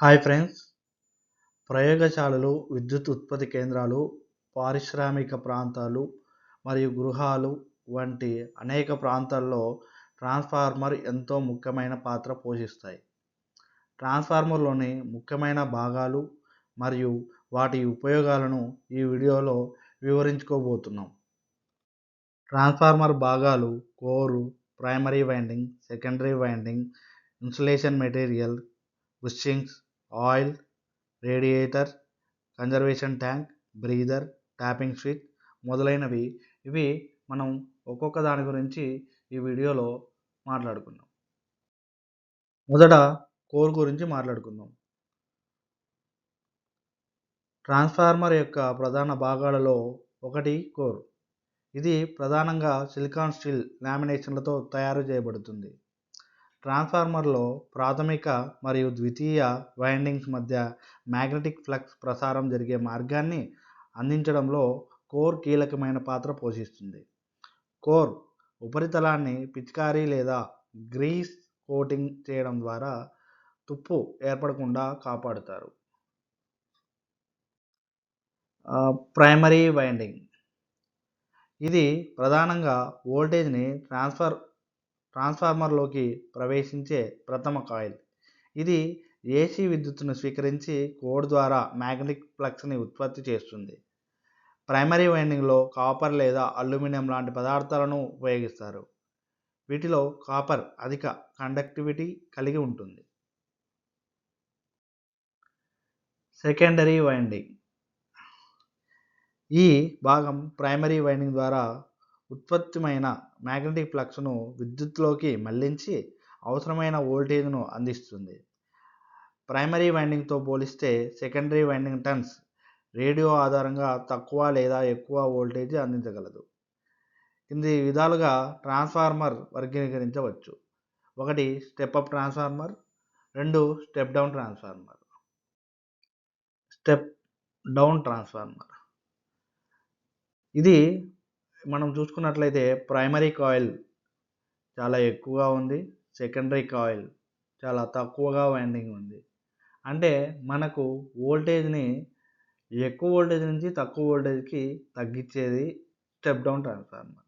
Hi friends, ప్రయోగశాలలు, విద్యుత్ ఉత్పత్తి కేంద్రాలు, పారిశ్రామిక ప్రాంతాలు మరియు గృహాలు వంటి అనేక ప్రాంతాల్లో ట్రాన్స్ఫార్మర్ ఎంతో ముఖ్యమైన పాత్ర పోషిస్తాయి. ట్రాన్స్ఫార్మర్లోని ముఖ్యమైన భాగాలు మరియు వాటి ఉపయోగాలను ఈ వీడియోలో వివరించుకోబోతున్నాం. ట్రాన్స్ఫార్మర్ భాగాలు: కోరు, primary winding, secondary winding, insulation material, బుషింగ్స్, oil, radiator, conservation tank, breather, tapping switch మొదలైనవి. ఇవి మనం ఒక్కొక్క దాని గురించి ఈ వీడియోలో మాట్లాడుకుందాం. మొదట కోర్ గురించి మాట్లాడుకుందాం. ట్రాన్స్ఫార్మర్ యొక్క ప్రధాన భాగాలలో ఒకటి కోర్. ఇది ప్రధానంగా సిలికాన్ స్టీల్ లామినేషన్లతో తయారు చేయబడుతుంది. ట్రాన్స్ఫార్మర్లో ప్రాథమిక మరియు ద్వితీయ వైండింగ్స్ మధ్య మ్యాగ్నెటిక్ ఫ్లక్స్ ప్రసారం జరిగే మార్గాన్ని అందించడంలో కోర్ కీలకమైన పాత్ర పోషిస్తుంది. కోర్ ఉపరితలాన్ని పిచికారీ లేదా గ్రీస్ కోటింగ్ చేయడం ద్వారా తుప్పు ఏర్పడకుండా కాపాడుతారు. ప్రైమరీ వైండింగ్: ఇది ప్రధానంగా వోల్టేజ్ని ట్రాన్స్ఫార్మర్లోకి ప్రవేశించే ప్రథమ కాయిల్. ఇది ఏసీ విద్యుత్తును స్వీకరించి కోర్ ద్వారా మ్యాగ్నెటిక్ ఫ్లక్స్ని ఉత్పత్తి చేస్తుంది. ప్రైమరీ వైండింగ్లో కాపర్ లేదా అల్యూమినియం లాంటి పదార్థాలను ఉపయోగిస్తారు. వీటిలో కాపర్ అధిక కండక్టివిటీ కలిగి ఉంటుంది. సెకండరీ వైండింగ్: ఈ భాగం ప్రైమరీ వైండింగ్ ద్వారా ఉత్పత్తమైన మ్యాగ్నెటిక్ ఫ్లక్స్ను విద్యుత్తులోకి మళ్లించి అవసరమైన వోల్టేజ్ను అందిస్తుంది. ప్రైమరీ వైండింగ్తో పోలిస్తే సెకండరీ వైండింగ్ టర్న్స్ రేడియో ఆధారంగా తక్కువ లేదా ఎక్కువ వోల్టేజ్ అందించగలదు. కింది విధాలుగా ట్రాన్స్ఫార్మర్ వర్గీకరించవచ్చు: 1 step up transformer, 2 step down transformer. Step down transformer: ఇది మనం చూసుకున్నట్లయితే ప్రైమరీ కాయిల్ చాలా ఎక్కువగా ఉంది, సెకండరీ కాయిల్ చాలా తక్కువగా వైండింగ్ ఉంది. అంటే మనకు వోల్టేజ్ని ఎక్కువ వోల్టేజ్ నుంచి తక్కువ వోల్టేజ్కి తగ్గించేది step down transformer.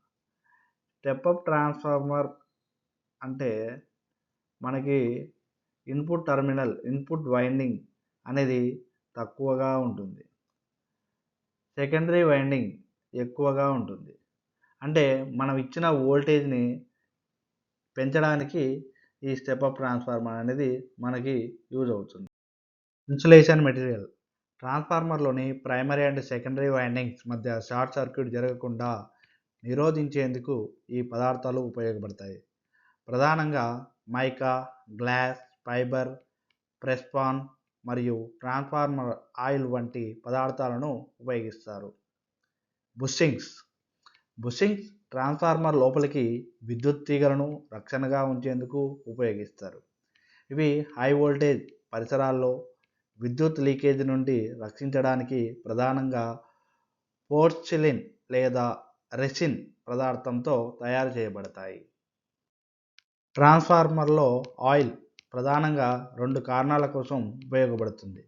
Step up transformer అంటే మనకి ఇన్పుట్ వైండింగ్ అనేది తక్కువగా ఉంటుంది, సెకండరీ వైండింగ్ ఎక్కువగా ఉంటుంది. అంటే మనం ఇచ్చిన వోల్టేజ్ని పెంచడానికి ఈ స్టెప్ అప్ ట్రాన్స్ఫార్మర్ అనేది మనకి యూజ్ అవుతుంది. ఇన్సులేషన్ మెటీరియల్: ట్రాన్స్ఫార్మర్లోని ప్రైమరీ అండ్ సెకండరీ వైండింగ్స్ మధ్య షార్ట్ సర్క్యూట్ జరగకుండా నిరోధించేందుకు ఈ పదార్థాలు ఉపయోగపడతాయి. ప్రధానంగా మైకా, గ్లాస్, ఫైబర్, ప్రెస్పాన్ మరియు ట్రాన్స్ఫార్మర్ ఆయిల్ వంటి పదార్థాలను ఉపయోగిస్తారు. బుషింగ్స్ ట్రాన్స్ఫార్మర్ లోపలికి విద్యుత్ తీగలను రక్షణగా ఉంచేందుకు ఉపయోగిస్తారు. ఇవి హై వోల్టేజ్ పరిసరాల్లో విద్యుత్ లీకేజ్ నుండి రక్షించడానికి ప్రధానంగా పోర్సిలిన్ లేదా రెసిన్ పదార్థంతో తయారు చేయబడతాయి. ట్రాన్స్ఫార్మర్లో ఆయిల్ ప్రధానంగా 2 కారణాల కోసం ఉపయోగపడుతుంది.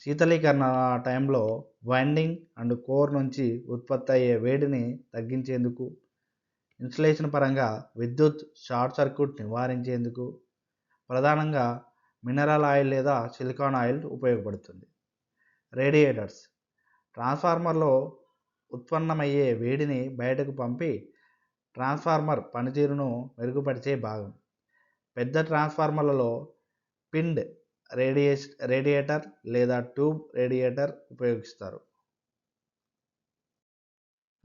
శీతలీకరణ టైంలో వైండింగ్ అండ్ కోర్ నుంచి ఉత్పత్తి అయ్యే వేడిని తగ్గించేందుకు, ఇన్సులేషన్ పరంగా విద్యుత్ షార్ట్ సర్క్యూట్ నివారించేందుకు, ప్రధానంగా మినరల్ ఆయిల్ లేదా సిలికాన్ ఆయిల్ ఉపయోగపడుతుంది. రేడియేటర్స్ ట్రాన్స్ఫార్మర్లో ఉత్పన్నమయ్యే వేడిని బయటకు పంపి ట్రాన్స్ఫార్మర్ పనితీరును మెరుగుపరిచే భాగం. పెద్ద ట్రాన్స్ఫార్మర్లలో పిన్డ్ రేడియేటర్ లేదా ట్యూబ్ రేడియేటర్ ఉపయోగిస్తారు.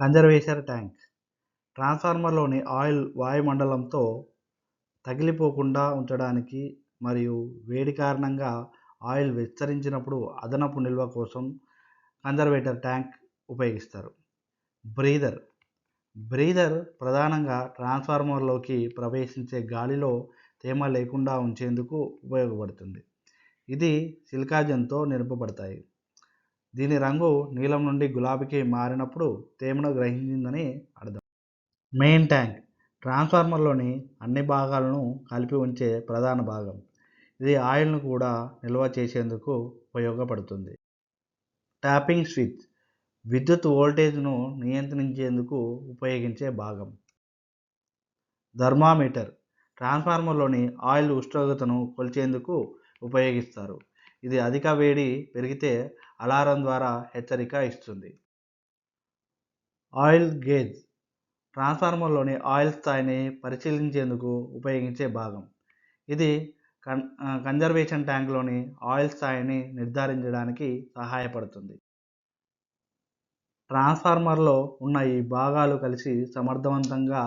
కన్జర్వేషన్ ట్యాంక్ ట్రాన్స్ఫార్మర్లోని ఆయిల్ వాయుమండలంతో తగిలిపోకుండా ఉంచడానికి మరియు వేడి కారణంగా ఆయిల్ విస్తరించినప్పుడు అదనపు నిల్వ కోసం కన్జర్వేటర్ ట్యాంక్ ఉపయోగిస్తారు. బ్రీదర్ ప్రధానంగా ట్రాన్స్ఫార్మర్లోకి ప్రవేశించే గాలిలో తేమ లేకుండా ఉంచేందుకు ఉపయోగపడుతుంది. ఇది సిలికాన్తో నింపబడతాయి. దీని రంగు నీలం నుండి గులాబీకి మారినప్పుడు తేమను గ్రహించిందని అర్థం. మెయిన్ ట్యాంక్ ట్రాన్స్ఫార్మర్లోని అన్ని భాగాలను కలిపి ఉంచే ప్రధాన భాగం. ఇది ఆయిల్ను కూడా నిల్వ చేసేందుకు ఉపయోగపడుతుంది. ట్యాపింగ్ స్విచ్ విద్యుత్ వోల్టేజ్ను నియంత్రించేందుకు ఉపయోగించే భాగం. థర్మామీటర్ ట్రాన్స్ఫార్మర్లోని ఆయిల్ ఉష్ణోగ్రతను కొలిచేందుకు ఉపయోగిస్తారు. ఇది అధిక వేడి పెరిగితే అలారం ద్వారా హెచ్చరిక ఇస్తుంది. ఆయిల్ గేజ్ ట్రాన్స్ఫార్మర్లోని ఆయిల్ స్థాయిని పరిశీలించేందుకు ఉపయోగించే భాగం. ఇది కన్జర్వేషన్ ట్యాంక్లోని ఆయిల్ స్థాయిని నిర్ధారించడానికి సహాయపడుతుంది. ట్రాన్స్ఫార్మర్లో ఉన్న ఈ భాగాలు కలిసి సమర్థవంతంగా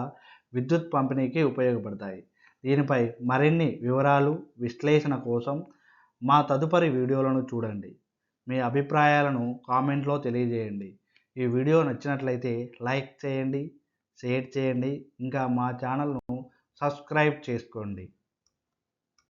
విద్యుత్ పంపిణీకి ఉపయోగపడతాయి. దీనిపై మరిన్ని వివరాలు, విశ్లేషణ కోసం మా తదుపరి వీడియోలను చూడండి. మీ అభిప్రాయాలను కామెంట్లో తెలియజేయండి. ఈ వీడియో నచ్చినట్లయితే లైక్ చేయండి, షేర్ చేయండి, ఇంకా మా ఛానల్ను సబ్స్క్రైబ్ చేసుకోండి.